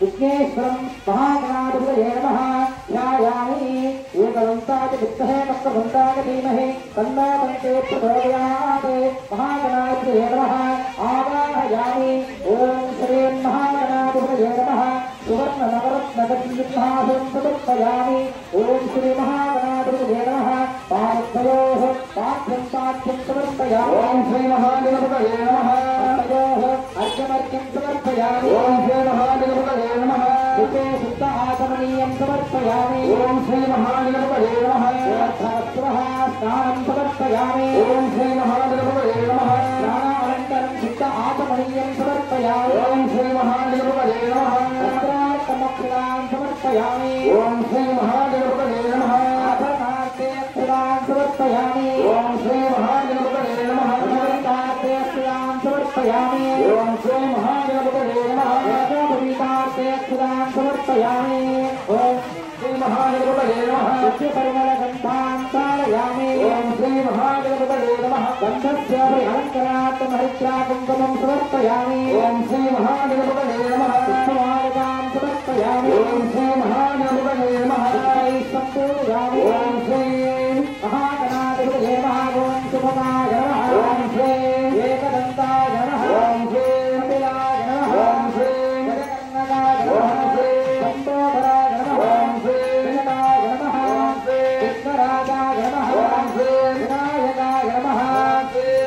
विघ्नेश्वरं महागणाधिपतये नमः ध्यायामि एकदन्ताय विद्महे वक्रतुण्डाय धीमहि तन्नो दन्ते प्रचोदयात् महागणाधिपतये नमः आवाहयामि ॐ श्री महागणाधिपतये नमः सुवर्णनवरत्नगतिसिंहासनं समर्पयामि ॐ श्री महागणाधिपतये नमः पार्थयोः पाठ्यं समर्पयामि ॐ श्री महागणाधिपतये नमः अर्घ्यमर्घ्यं समर्पयामि ॐ श्री महागणाधिपतये नमः शुद्ध आचमनीयं समर्पयामि ॐ श्री महागणाधिपतये नमः स्नानं समर्पयामि ॐ श्री महागणाधिपतये नमः स्नानानन्तरं शुद्ध आचमनीयं समर्पयामि ॐ श्री महागणाधिपतये नमः वस्त्रार्थमक्षरान् समर्पयामि ॐ श्री महागणाधिपतये नमः आभरणार्थे अक्षरान् समर्पयामि ॐ श्री महागणाधिपतये नमः अक्षरार्थे अक्षरान् समर्पयामि ॐ श्री महागणाधिपतये नमः रसोपवीतार्थे अक्षरान् समर्पयामि ॐ श्री महागणाधिपतये नमः परिमलगन्धान् कारयामि ॐ श्री महागणाधिपतये नमः गन्धस्य अलङ्करार्थं हरिद्रा कुङ्कुमं समर्पयामि ॐ श्री महागणाधिपतये नमः पुष्पमालिकां समर्पयामि ॐ श्री महागणाधिपतये नमः सम्पूजयामि ॐ श्री महागणाधिपतये नमः ॐ शुभकाय नमः ॐ श्री एकदन्ताय नमः ॐ श्री कपिलाय नमः ॐ श्री जगन्नाथाय नमः ॐ श्री लम्बोदराय नमः ॐ श्री विनायकाय नमः ॐ श्री विघ्नराजाय नमः ॐ श्री विनायकाय नमः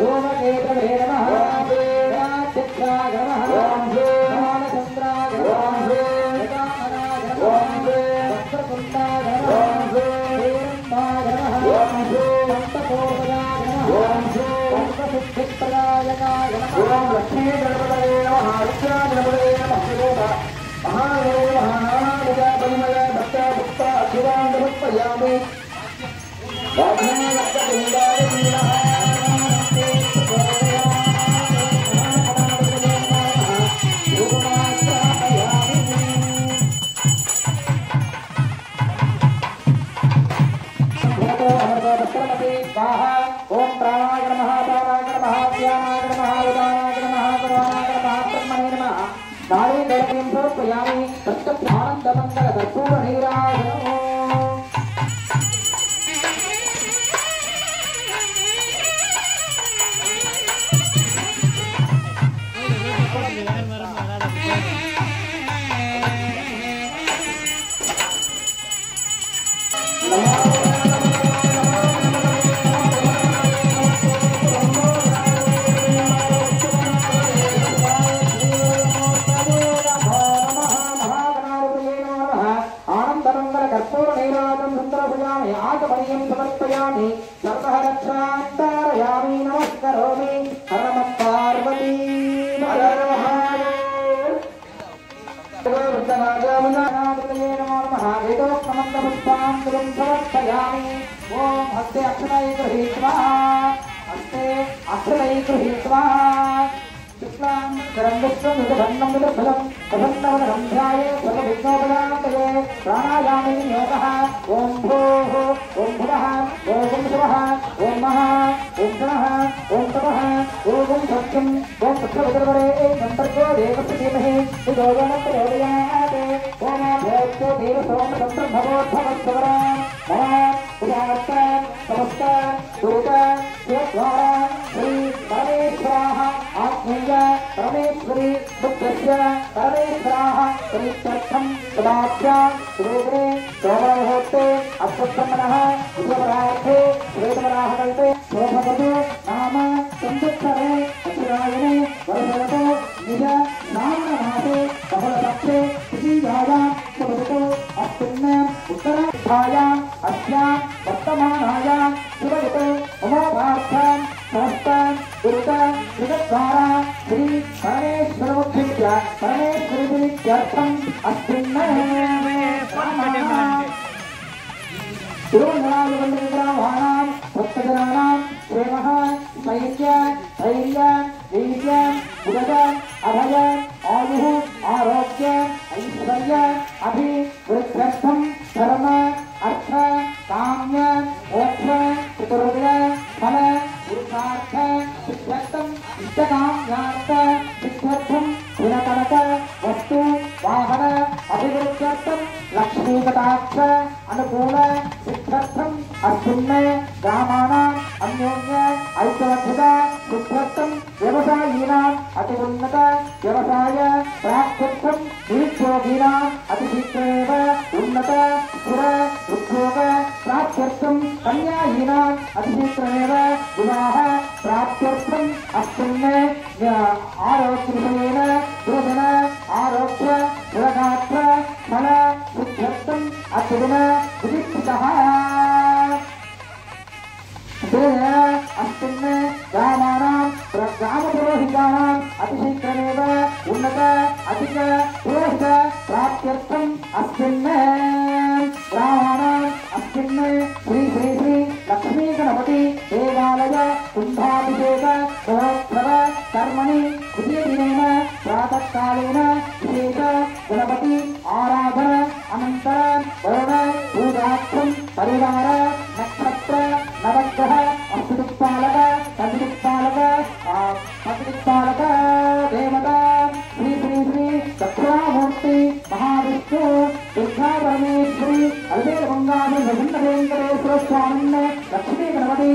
धूमकेतवे नमः ॐ श्री राजचित्राय नमः ॐ श्री बालचन्द्राय नमः ॐ श्री गजाननाय नमः ॐ श्री वक्रतुण्डाय नमः ॐ श्री श्रीरन्धाय नमः ॐ श्री दन्तपूर्वजाय नमः ॐ श्री सर्वसिद्धिप्रदायकाय नमः ॐ लक्ष्मीगणपतये नमः रुद्रागणपतये नमः महादेव महानामजा परिमल भक्तपुष्प अखिलान् समर्पयामि वाग्देववक्त्रतुण्डाय धीमहि ओम प्राणाय नमः प्राणाय नमः व्यानाय नमः उदानाय नमः सर्वानाय नमः ब्रह्मणे नमः नारी दैवीं समर्पयामि तत्तत्आनन्दमङ्गल कर्पूर नीराजनम् समर्पयामि सर्वरक्षान्तरयामि नमस्करोमि हर नमः पार्वती हर महादेव वृद्धनागामनादितये नमो नमः वेदोक्तमन्त्रपुष्पाञ्जलिं समर्पयामि ॐ हस्ते अक्षरै गृहीत्वा शुक्लां करं विश्वं विदधन्नं विदफलं प्रसन्नवदनं ध्याये सर्वविघ्नोपशान्तये प्राणायामे योगः ॐ भूः ॐ भुवः ॐ शिवः ॐ महः ॐ शनः ॐ तपः ॐ सत्यम् ॐ सत्यविदर्वरे सन्तर्गो देवस्य धीमहि तयो न प्रचोदयात् ॐ भोक्तो देवसोमसम्प्रभवोद्भवस्वरा मम उदात्त समस्त दुर्ग शिवद्वारा श्री परमेश्वराः आत्मीय परमेश्वरी बुद्धस्य परमेश्वराः प्रीत्यर्थं सदाभ्या सुरेन्द्रे सोममुहूर्ते अश्वत्थमनः उद्यवरार्थे श्वेतवराहकल्पे शोभवतु नाम संवत्सरे दक्षिणायने वर्षतो निज श्रावणमासे बहुलपक्षे तृतीयायां सुभवतु अस्मिन् उत्तरायणायाम् अस्यां वर्तमानायां सुभवतु ममोपार्थां समस्तां गुरुतां जगद्वारा श्री परमेश्वरमुख्यस्य परमेश्वरीत्यर्थम् अस्मिन् तिरुवन्नालुवल्लीग्रामाणां भक्तजनानां प्रेमः स्थैर्य धैर्य वीर्य उदय अभय आयुः आरोग्य ऐश्वर्य अभिवृद्ध्यर्थं धर्म अर्थ काम्य मोक्ष चतुर्विध फल पुरुषार्थ सिद्ध्यर्थं इष्टकाम्यार्थ सिद्ध्यर्थं गुणकनक वस्तु वाहन अभिवृद्ध्यर्थं लक्ष्मीकटाक्ष अनुकूल सिद्ध्यर्थं अस्मिन् ग्रामाणाम् अन्योन्य ऐक्यवद्धता सिद्ध्यर्थं व्यवसायिनाम् अति उन्नत व्यवसाय प्राप्त्यर्थं निरुद्योगिनाम् अतिशीघ्रमेव उन्नत स्थिर उद्योग प्राप्त्यर्थं कन्यायिनाम् अतिशीघ्रमेव विवाह प्राप्त्यर्थं अस्मिन् आरोग्यविषयेन दुर्धन आरोग्य दुर्गात्र फल सिद्ध्यर्थं अतिदिन विदिष्टितः अस्मिन् ग्रामाणां ग्रामपुरोहितानाम् अतिशीघ्रमेव उन्नत अधिक पुरोहित प्राप्त्यर्थम् अस्मिन् ग्रामाणाम् अस्मिन् श्री श्री श्री लक्ष्मी गणपति देवालय कुम्भाभिषेक महोत्सव कर्मणि द्वितीयदिनेन प्रातःकालेन विशेष गणपति आराधन अनन्तरं वरुण पूजार्थं परिवार नक्षत्र नवग्रह अष्टदिक्पालक पतिदिक्पालक देवता श्री श्री श्री दक्षिणामूर्ति महाविष्णु दुर्गा परमेश्वरी अलबेल बंगाली नृसिंह वेंकटेश्वर स्वामिन् लक्ष्मी गणपति